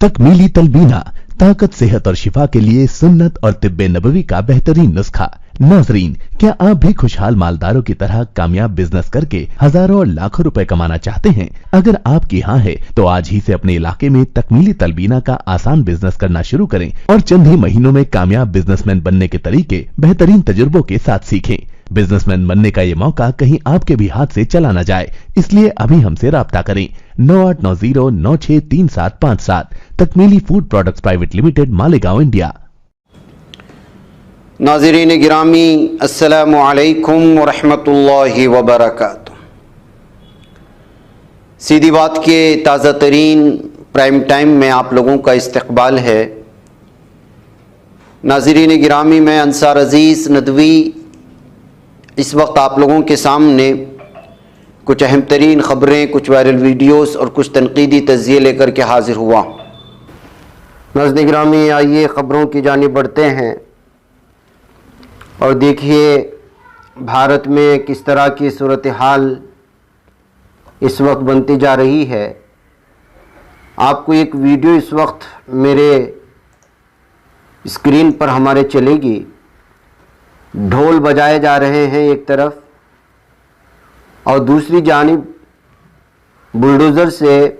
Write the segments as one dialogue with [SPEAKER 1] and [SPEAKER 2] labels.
[SPEAKER 1] तकमीली तलबीना, ताकत, सेहत और शिफा के लिए सुन्नत और तिब्बे नबवी का बेहतरीन नुस्खा। नाजरीन, क्या आप भी खुशहाल मालदारों की तरह कामयाब बिजनेस करके हजारों और लाखों रुपए कमाना चाहते हैं? अगर आपकी हाँ है तो आज ही से अपने इलाके में तकमीली तलबीना का आसान बिजनेस करना शुरू करें और चंद ही महीनों में कामयाब बिजनेसमैन बनने के तरीके बेहतरीन तजुर्बों के साथ सीखें। बिजनेसमैन बनने का ये मौका कहीं आपके भी हाथ से चला न जाए, इसलिए अभी हमसे राब्ता करें 9890963757। Takmeeli food products private limited, Malegaon, India.
[SPEAKER 2] नाज़रीन गिरामी, अस्सलामु अलैकुम वरहमतुल्लाहि वबरकातुह। सीधी बात के ताज़ा तरीन प्राइम टाइम में आप लोगों का इस्तकबाल है। नाज़रीन गिरामी, मैं अंसार अज़ीज़ नदवी इस वक्त आप लोगों के सामने कुछ अहम तरीन ख़बरें, कुछ वायरल वीडियोस और कुछ तनकीदी तज़्ज़िये लेकर के हाज़िर हुआ। नाज़रीन गिरामी, आइए ख़बरों की जानिब बढ़ते हैं और देखिए भारत में किस तरह की सूरत हाल इस वक्त बनती जा रही है। आपको एक वीडियो इस वक्त मेरे स्क्रीन पर हमारे चलेगी। ढोल बजाए जा रहे हैं एक तरफ और दूसरी जानिब बुलडोज़र से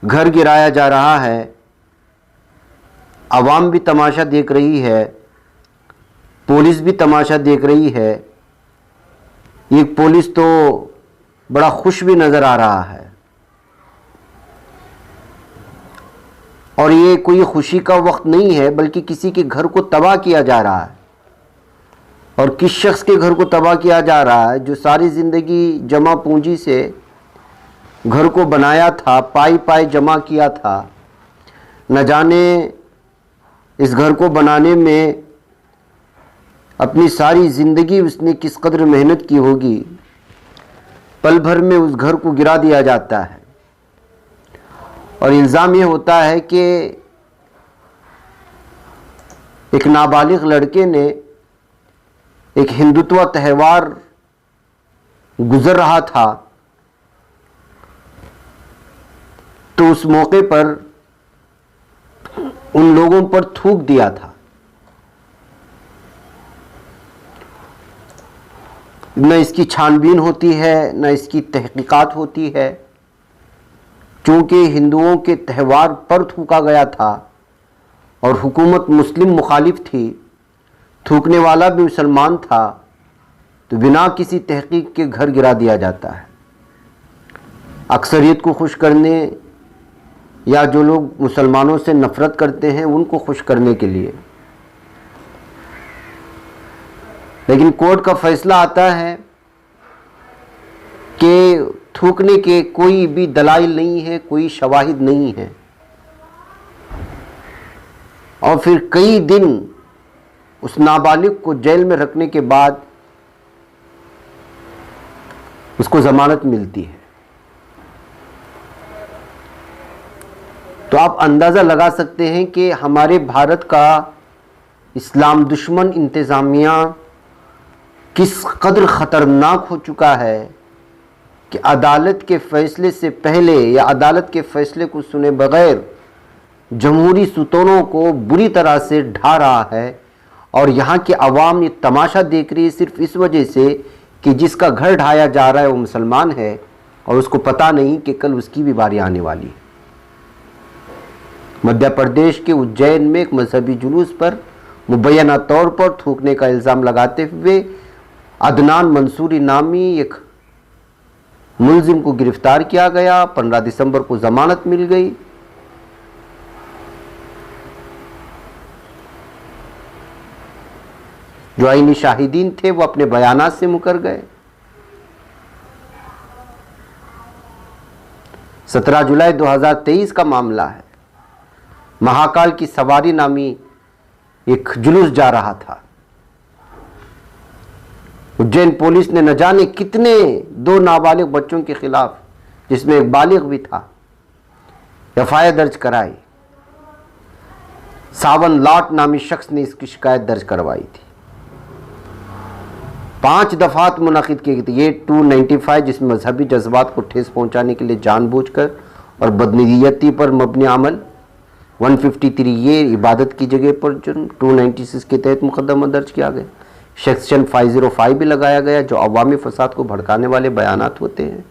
[SPEAKER 2] घर गिराया जा रहा है। आवाम भी तमाशा देख रही है, पुलिस भी तमाशा देख रही है। एक पुलिस तो बड़ा खुश भी नज़र आ रहा है और ये कोई खुशी का वक्त नहीं है, बल्कि किसी के घर को तबाह किया जा रहा है। और किस शख्स के घर को तबाह किया जा रहा है? जो सारी ज़िंदगी जमा पूंजी से घर को बनाया था, पाई पाई जमा किया था। न जाने इस घर को बनाने में अपनी सारी ज़िंदगी उसने किस कदर मेहनत की होगी। पल भर में उस घर को गिरा दिया जाता है और इल्ज़ाम ये होता है कि एक नाबालिग लड़के ने एक हिंदुत्व त्यौहार गुजर रहा था तो उस मौके पर उन लोगों पर थूक दिया था। न इसकी छानबीन होती है, न इसकी तहकीकात होती है। चूँकि हिंदुओं के त्यौहार पर थूका गया था और हुकूमत मुस्लिम मुखालिफ थी, थूकने वाला भी मुसलमान था, तो बिना किसी तहकीक के घर गिरा दिया जाता है। अक्सरियत को खुश करने या जो लोग मुसलमानों से नफ़रत करते हैं उनको खुश करने के लिए। लेकिन कोर्ट का फैसला आता है कि थूकने के कोई भी दलाइल नहीं है, कोई शवाहिद नहीं है और फिर कई दिन उस नाबालिग को जेल में रखने के बाद उसको ज़मानत मिलती है। तो आप अंदाज़ा लगा सकते हैं कि हमारे भारत का इस्लाम दुश्मन इंतज़ामिया किस कदर ख़तरनाक हो चुका है कि अदालत के फ़ैसले से पहले या अदालत के फ़ैसले को सुने बग़ैर जमहूरी सुतूनों को बुरी तरह से ढा रहा है। और यहाँ की आवाम ये तमाशा देख रही है सिर्फ इस वजह से कि जिसका घर ढाया जा रहा है वो मुसलमान है और उसको पता नहीं कि कल उसकी भी बारी आने वाली है। मध्य प्रदेश के उज्जैन में एक मजहबी जुलूस पर मुबैना तौर पर थूकने का इल्ज़ाम लगाते हुए अदनान मंसूरी नामी एक मुलजिम को गिरफ्तार किया गया। 15 दिसंबर को ज़मानत मिल गई। जो आईनी शाहिदीन थे वो अपने बयानात से मुकर गए। 17 जुलाई 2023 का मामला है। महाकाल की सवारी नामी एक जुलूस जा रहा था। उज्जैन पुलिस ने न जाने कितने 2 नाबालिग बच्चों के खिलाफ, जिसमें एक बालिग भी था, एफआईआर दर्ज कराई। सावन लाट नामी शख्स ने इसकी शिकायत दर्ज करवाई थी। 5 दफात मुनाकिद किए गए थे। ये 295 जिसमें मजहबी जज्बात को ठेस पहुंचाने के लिए जानबूझकर और बदनीयती पर मबनी अमल 153 ये इबादत की जगह पर जुर्म, 296 के तहत मुकदमा दर्ज किया गया। सेक्शन 505 भी लगाया गया जो अवामी फसाद को भड़काने वाले बयानात होते हैं,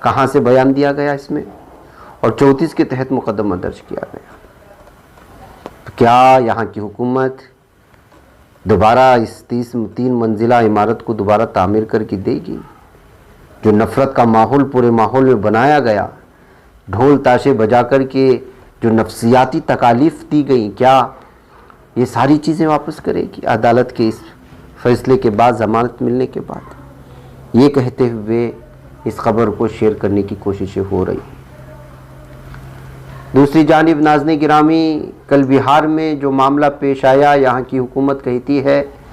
[SPEAKER 2] कहाँ से बयान दिया गया इसमें, और 34 के तहत मुकदमा दर्ज किया गया। तो क्या यहाँ की हुकूमत दोबारा इस 3 मंजिला इमारत को दोबारा तामीर करके देगी? जो नफ़रत का माहौल पूरे माहौल में बनाया गया, ढोल ताशे बजा कर के जो नफ्सियाती तकालीफ दी गई, क्या ये सारी चीज़ें वापस करेगी अदालत के इस फैसले के बाद, ज़मानत मिलने के बाद? ये कहते हुए इस खबर को शेयर करने की कोशिशें हो रही। दूसरी जानिब नाज़रीन गिरामी, कल बिहार में जो मामला पेश आया, यहाँ की हुकूमत कहती है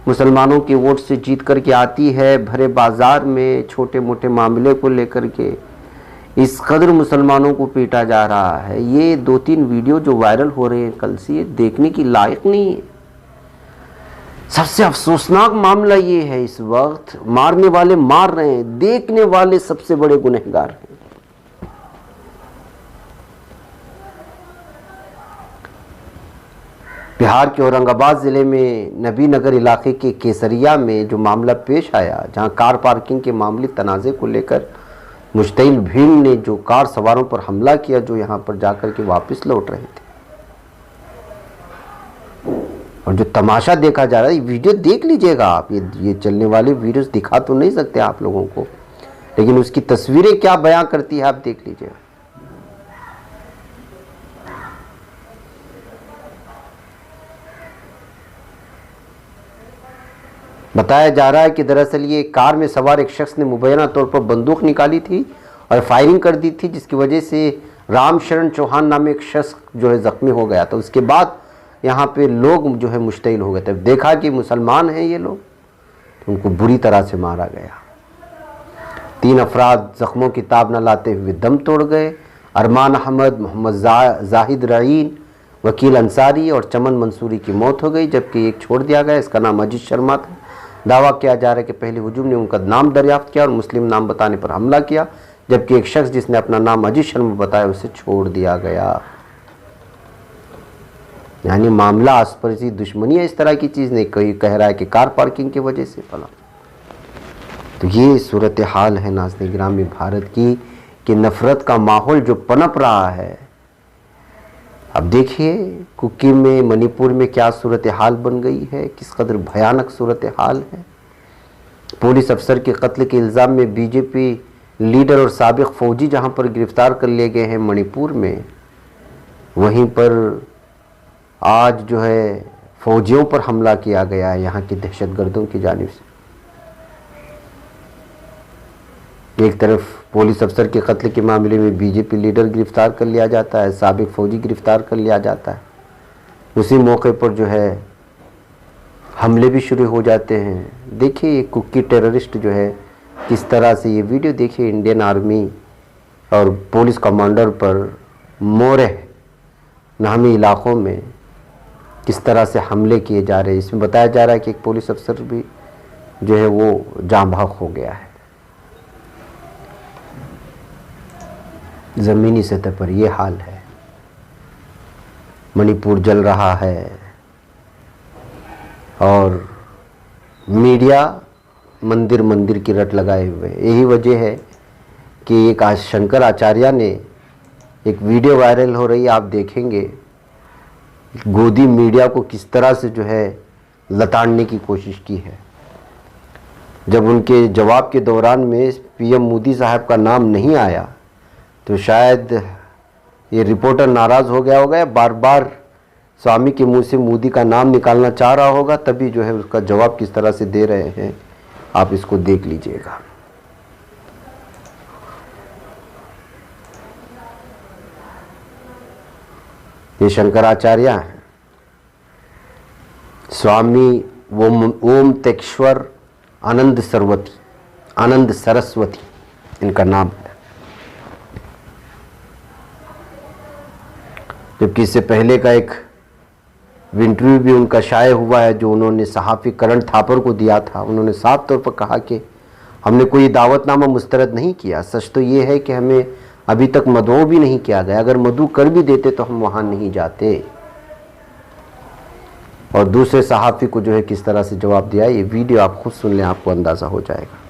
[SPEAKER 2] मुसलमानों के वोट से जीत कर के आती है, भरे बाज़ार में छोटे मोटे मामले को लेकर के इस कदर मुसलमानों को पीटा जा रहा है। ये 2-3 वीडियो जो वायरल हो रहे हैं कल से, ये देखने की लायक नहीं है। सबसे अफसोसनाक मामला ये है, इस वक्त मारने वाले मार रहे हैं, देखने वाले सबसे बड़े गुनहगार हैं। बिहार के औरंगाबाद ज़िले में नबीनगर इलाके के केसरिया में जो मामला पेश आया, जहां कार पार्किंग के मामूली तनाज़े को लेकर मुश्तइल भीड़ ने जो कार सवारों पर हमला किया, जो यहां पर जाकर के वापस लौट रहे थे, और जो तमाशा देखा जा रहा है, ये वीडियो देख लीजिएगा आप। ये चलने वाले वीडियोस दिखा तो नहीं सकते आप लोगों को, लेकिन उसकी तस्वीरें क्या बयां करती है आप देख लीजिएगा। बताया जा रहा है कि दरअसल ये कार में सवार एक शख्स ने मुबैना तौर पर बंदूक निकाली थी और फायरिंग कर दी थी, जिसकी वजह से रामशरण चौहान नाम एक शख्स जो है ज़ख्मी हो गया था। उसके बाद यहाँ पे लोग जो है मुश्तइल हो गए थे। देखा कि मुसलमान हैं ये लोग, तो उनको बुरी तरह से मारा गया। 3 अफराद ज़ख्मों की ताब न लाते हुए दम तोड़ गए। अरमान अहमद, मोहम्मद जाहिद रईन, वकील अंसारी और चमन मंसूरी की मौत हो गई, जबकि एक छोड़ दिया गया, इसका नाम अजीत शर्मा था। दावा किया जा रहा है कि पहले हुजूम ने उनका नाम दरियाफ्त किया और मुस्लिम नाम बताने पर हमला किया, जबकि एक शख्स जिसने अपना नाम अजीत शर्मा बताया उसे छोड़ दिया गया। यानी मामला आसपड़ोसी दुश्मनी है, इस तरह की चीज़ नहीं। कोई कह रहा है कि कार पार्किंग की वजह से फला। तो ये सूरत हाल है नाज़रीन गिरामी भारत की, कि नफ़रत का माहौल जो पनप रहा है। अब देखिए कुकी में, मणिपुर में क्या सूरत हाल बन गई है, किस कदर भयानक सूरत हाल है। पुलिस अफसर के कत्ल के इल्ज़ाम में बीजेपी लीडर और साबिक फ़ौजी जहां पर गिरफ्तार कर लिए गए हैं मणिपुर में, वहीं पर आज जो है फ़ौजियों पर हमला किया गया है यहाँ की दहशतगर्दों की जानिब से। एक तरफ पुलिस अफसर के कत्ल के मामले में बीजेपी लीडर गिरफ्तार कर लिया जाता है, साबिक फ़ौजी गिरफ्तार कर लिया जाता है, उसी मौके पर जो है हमले भी शुरू हो जाते हैं। देखिए ये कुकी टेररिस्ट जो है किस तरह से, ये वीडियो देखिए, इंडियन आर्मी और पुलिस कमांडर पर मोरह नामी इलाक़ों में किस तरह से हमले किए जा रहे हैं। इसमें बताया जा रहा है कि एक पुलिस अफसर भी जो है वो जाँ बहक हो गया है। ज़मीनी सतह पर ये हाल है। मणिपुर जल रहा है और मीडिया मंदिर मंदिर की रट लगाए हुए। यही वजह है कि एक आज शंकर आचार्य ने एक वीडियो वायरल हो रही है, आप देखेंगे गोदी मीडिया को किस तरह से जो है लताड़ने की कोशिश की है। जब उनके जवाब के दौरान में पीएम मोदी साहब का नाम नहीं आया तो शायद ये रिपोर्टर नाराज़ हो गया होगा, बार बार स्वामी के मुंह से मोदी का नाम निकालना चाह रहा होगा, तभी जो है उसका जवाब किस तरह से दे रहे हैं आप इसको देख लीजिएगा। ये शंकराचार्य हैं, स्वामी ओम तेश्वर आनंद सरस्वती इनका नाम है। जबकि इससे पहले का एक इंटरव्यू भी उनका शाये हुआ है जो उन्होंने सहाफ़ी करण थापर को दिया था। उन्होंने साफ तौर पर कहा कि हमने कोई दावतनामा मुस्तरद नहीं किया, सच तो ये है कि हमें अभी तक मदऊ भी नहीं किया गया। अगर मदऊ कर भी देते तो हम वहां नहीं जाते। और दूसरे सहाफ़ी को जो है किस तरह से जवाब दिया, ये वीडियो आप खुद सुन लें, आपको अंदाजा हो जाएगा।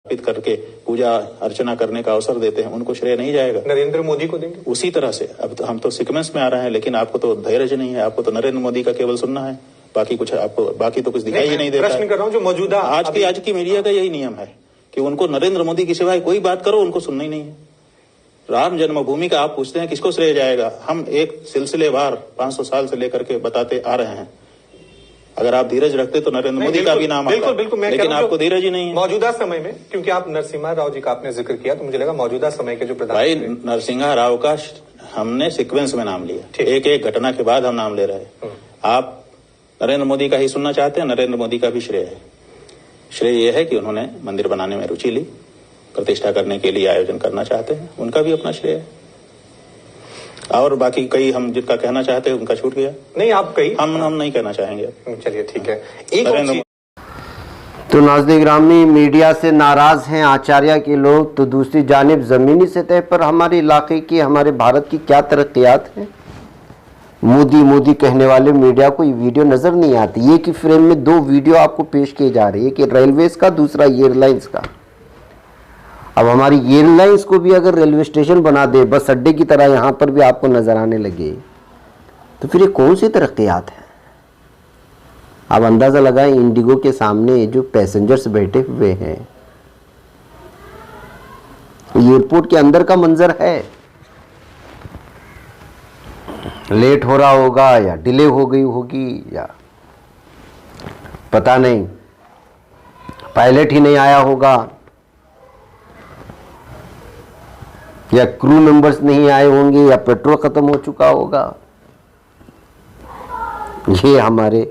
[SPEAKER 3] करके पूजा अर्चना करने का अवसर देते हैं, उनको श्रेय नहीं जाएगा?
[SPEAKER 4] नरेंद्र मोदी को देंगे
[SPEAKER 3] उसी तरह से। अब तो हम तो सीक्वेंस में आ रहे हैं, लेकिन आपको तो धैर्य नहीं है, आपको तो नरेंद्र मोदी का केवल सुनना है, बाकी कुछ आपको बाकी तो कुछ दिखाई ही नहीं देता।
[SPEAKER 4] प्रश्न कर रहा हूं जो मौजूदा
[SPEAKER 3] आज की मीडिया का यही नियम है कि उनको नरेंद्र मोदी की सिवाय कोई बात करो उनको सुनना ही नहीं है। राम जन्मभूमि का आप पूछते हैं किसको श्रेय जाएगा? हम एक सिलसिलेवार 500 साल से लेकर के बताते आ रहे हैं। अगर आप धीरज रखते तो नरेंद्र मोदी का भी नाम आता,
[SPEAKER 4] बिल्कुल,
[SPEAKER 3] लेकिन आपको धीरज ही नहीं है।
[SPEAKER 4] मौजूदा समय में, क्योंकि आप नरसिम्हा राव जी का आपने जिक्र किया, तो मुझे लगा मौजूदा समय के जो
[SPEAKER 3] भाई नरसिम्हा राव का हमने सीक्वेंस में नाम लिया, एक एक घटना के बाद हम नाम ले रहे हैं। आप नरेंद्र मोदी का ही सुनना चाहते हैं, नरेंद्र मोदी का भी श्रेय है। श्रेय यह है कि उन्होंने मंदिर बनाने में रुचि ली, प्रतिष्ठा करने के लिए आयोजन करना चाहते हैं, उनका भी अपना श्रेय है। और बाकी कई हम जिनका कहना चाहते हैं उनका छूट गया।
[SPEAKER 4] नहीं, आप कई
[SPEAKER 3] हम नहीं कहना चाहेंगे।
[SPEAKER 4] चलिए ठीक है। एक
[SPEAKER 2] तो नाज़रीन गिरामी, मीडिया से नाराज हैं आचार्य के लोग, तो दूसरी जानिब ज़मीनी सतह पर हमारे इलाके की, हमारे भारत की क्या तरक्कियात हैं। मोदी कहने वाले मीडिया को ये वीडियो नज़र नहीं आती। ये कि फ्रेम में दो वीडियो आपको पेश किए जा रहे हैं, एक रेलवेज़ का, दूसरा एयरलाइंस का। अब हमारी एयरलाइंस को भी अगर रेलवे स्टेशन बना दे, बस अड्डे की तरह यहाँ पर भी आपको नजर आने लगे, तो फिर ये कौन सी तरक्कियात है? आप अंदाजा लगाएं, इंडिगो के सामने जो पैसेंजर्स बैठे हुए हैं, एयरपोर्ट के अंदर का मंजर है। लेट हो रहा होगा या डिले हो गई होगी या पता नहीं, पायलट ही नहीं आया होगा या क्रू मेंबर्स नहीं आए होंगे या पेट्रोल खत्म हो चुका होगा। ये हमारे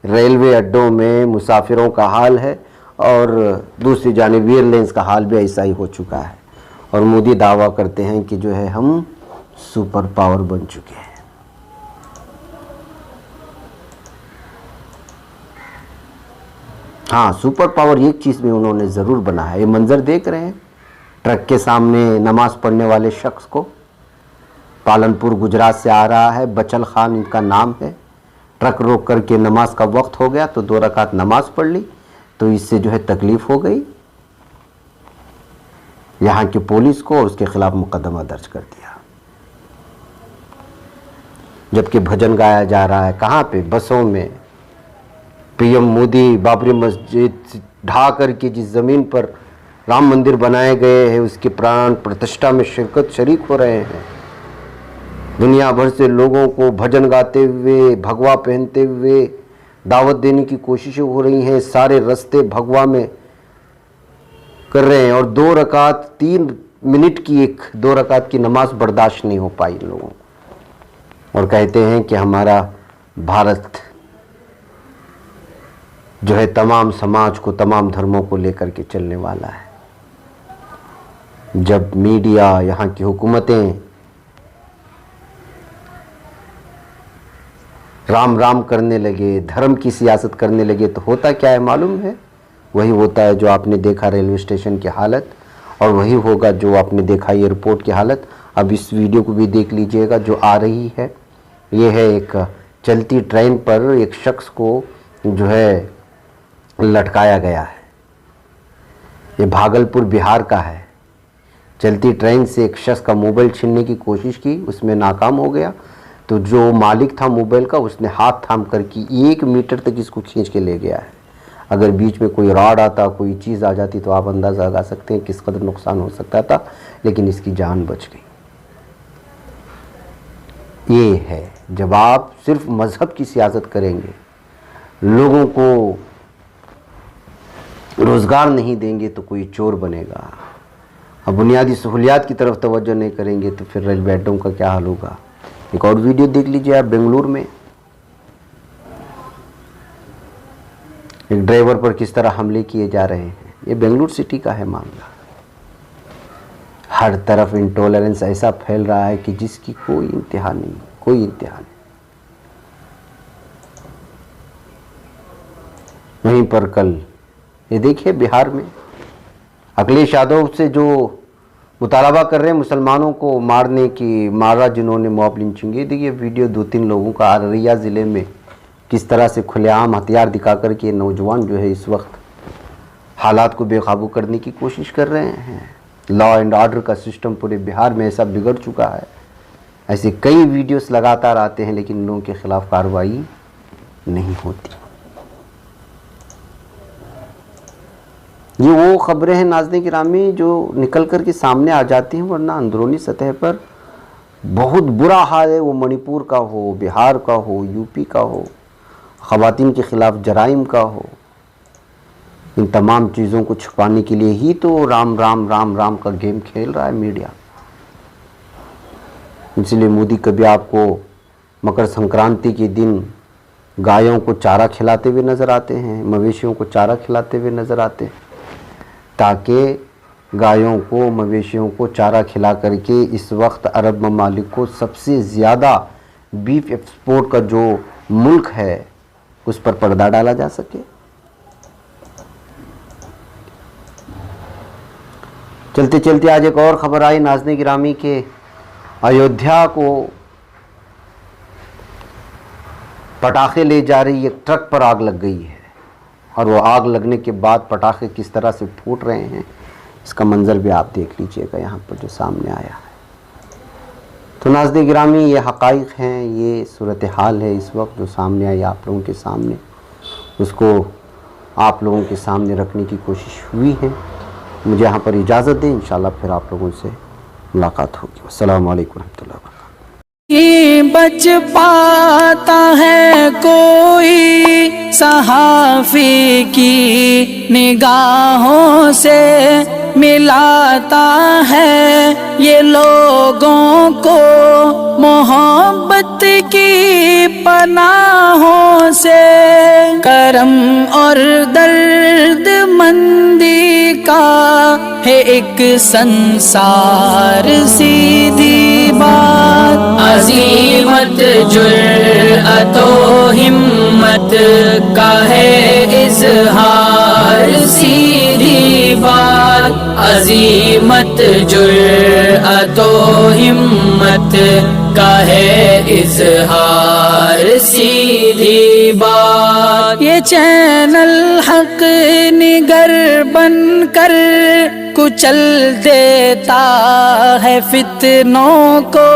[SPEAKER 2] रेलवे अड्डों में मुसाफिरों का हाल है और दूसरी जानिब एयरलाइंस का हाल भी ऐसा ही हो चुका है। और मोदी दावा करते हैं कि जो है हम सुपर पावर बन चुके हैं। हाँ, सुपर पावर एक चीज़ में उन्होंने ज़रूर बना है। ये मंजर देख रहे हैं, ट्रक के सामने नमाज पढ़ने वाले शख्स को, पालनपुर गुजरात से आ रहा है, बचल खान इनका नाम है। ट्रक रोक करके नमाज का वक्त हो गया तो 2 रकात नमाज पढ़ ली, तो इससे जो है तकलीफ हो गई। यहाँ की पुलिस को और उसके खिलाफ मुकदमा दर्ज कर दिया। जबकि भजन गाया जा रहा है, कहाँ पे? बसों में। पीएम मोदी बाबरी मस्जिद ढा करके जिस ज़मीन पर राम मंदिर बनाए गए हैं उसकी प्राण प्रतिष्ठा में शरीक हो रहे हैं। दुनिया भर से लोगों को भजन गाते हुए, भगवा पहनते हुए दावत देने की कोशिशें हो रही हैं। सारे रास्ते भगवा में कर रहे हैं और 2 रकात 3 मिनट की 2 रकात की नमाज बर्दाश्त नहीं हो पाई लोगों को। और कहते हैं कि हमारा भारत जो है तमाम समाज को, तमाम धर्मों को लेकर के चलने वाला है। जब मीडिया, यहाँ की हुकूमतें राम राम करने लगे, धर्म की सियासत करने लगे, तो होता क्या है मालूम है? वही होता है जो आपने देखा रेलवे स्टेशन की हालत, और वही होगा जो आपने देखा एयरपोर्ट की हालत। अब इस वीडियो को भी देख लीजिएगा जो आ रही है। ये है एक चलती ट्रेन पर एक शख्स को जो है लटकाया गया है। ये भागलपुर बिहार का है। चलती ट्रेन से एक शख्स का मोबाइल छीनने की कोशिश की, उसमें नाकाम हो गया। तो जो मालिक था मोबाइल का, उसने हाथ थाम करके 1 मीटर तक इसको खींच के ले गया है। अगर बीच में कोई रॉड आता, कोई चीज़ आ जाती तो आप अंदाज़ा लगा सकते हैं किस कदर नुकसान हो सकता था, लेकिन इसकी जान बच गई। ये है जब आप सिर्फ मज़हब की सियासत करेंगे, लोगों को रोज़गार नहीं देंगे तो कोई चोर बनेगा। अब बुनियादी सहूलियात की तरफ तवज्जो नहीं करेंगे तो फिर रेलवे अड्डों का क्या हाल होगा। एक और वीडियो देख लीजिए आप। बेंगलुरु में एक ड्राइवर पर किस तरह हमले किए जा रहे हैं। ये बेंगलुरु सिटी का है मामला। हर तरफ इंटॉलरेंस ऐसा फैल रहा है कि जिसकी कोई इंतहा नहीं, कोई इंतहा नहीं। वहीं पर कल ये देखिए बिहार में अखिलेश यादव से जो मुतालबा कर रहे हैं मुसलमानों को मारने की, मारा जिन्होंने मॉब लिंचिंग। देखिए वीडियो 2-3 लोगों का अररिया ज़िले में किस तरह से खुलेआम हथियार दिखा कर के नौजवान जो है इस वक्त हालात को बेकाबू करने की कोशिश कर रहे हैं। लॉ एंड ऑर्डर का सिस्टम पूरे बिहार में ऐसा बिगड़ चुका है। ऐसे कई वीडियोस लगातार आते हैं लेकिन इन लोगों के खिलाफ कार्रवाई नहीं होती। ये वो खबरें हैं नाज़रीन गिरामी जो निकल कर के सामने आ जाती हैं, वरना अंदरूनी सतह पर बहुत बुरा हाल है। वो मणिपुर का हो, बिहार का हो, यूपी का हो, ख़वातीन के ख़िलाफ़ जराइम का हो, इन तमाम चीज़ों को छुपाने के लिए ही तो राम राम राम राम का गेम खेल रहा है मीडिया। इसलिए मोदी कभी आपको मकर संक्रांति के दिन गायों को चारा खिलाते हुए नज़र आते हैं, मवेशियों को चारा खिलाते हुए नज़र आते हैं, ताकि गायों को, मवेशियों को चारा खिला करके इस वक्त अरब ममालिक को सबसे ज़्यादा बीफ एक्सपोर्ट का जो मुल्क है उस पर पर्दा डाला जा सके। चलते चलते आज एक और ख़बर आई नाज़रीन गिरामी के अयोध्या को पटाखे ले जा रही एक ट्रक पर आग लग गई है और वो आग लगने के बाद पटाखे किस तरह से फूट रहे हैं इसका मंजर भी आप देख लीजिएगा यहाँ पर जो सामने आया है। तो नाज़रीन गिरामी ये हक़ाइक़ हैं, ये सूरत हाल है इस वक्त जो सामने आई आप लोगों के सामने, उसको आप लोगों के सामने रखने की कोशिश हुई है। मुझे यहाँ पर इजाज़त दें, इंशाल्लाह फिर आप लोगों से मुलाकात होगी। अस्सलामु अलैकुम रहमतुल्लाहि व बरकातहू।
[SPEAKER 5] बच पाता है कोई सहाफ़ी की निगाहों से, मिलाता है ये लोगों को मोहब्बत की पनाहों से। करम और दर्द मंदी का है एक संसार, सीधी बात अज़ीमत जुर्अतो हिम्मत का है इज़हार, सीधी बात अज़ीमत जुर्अतो हिम्मत का है इज़हार, सीधी बात। ये चैनल हक निगर बनकर कुचल देता है फितनों को।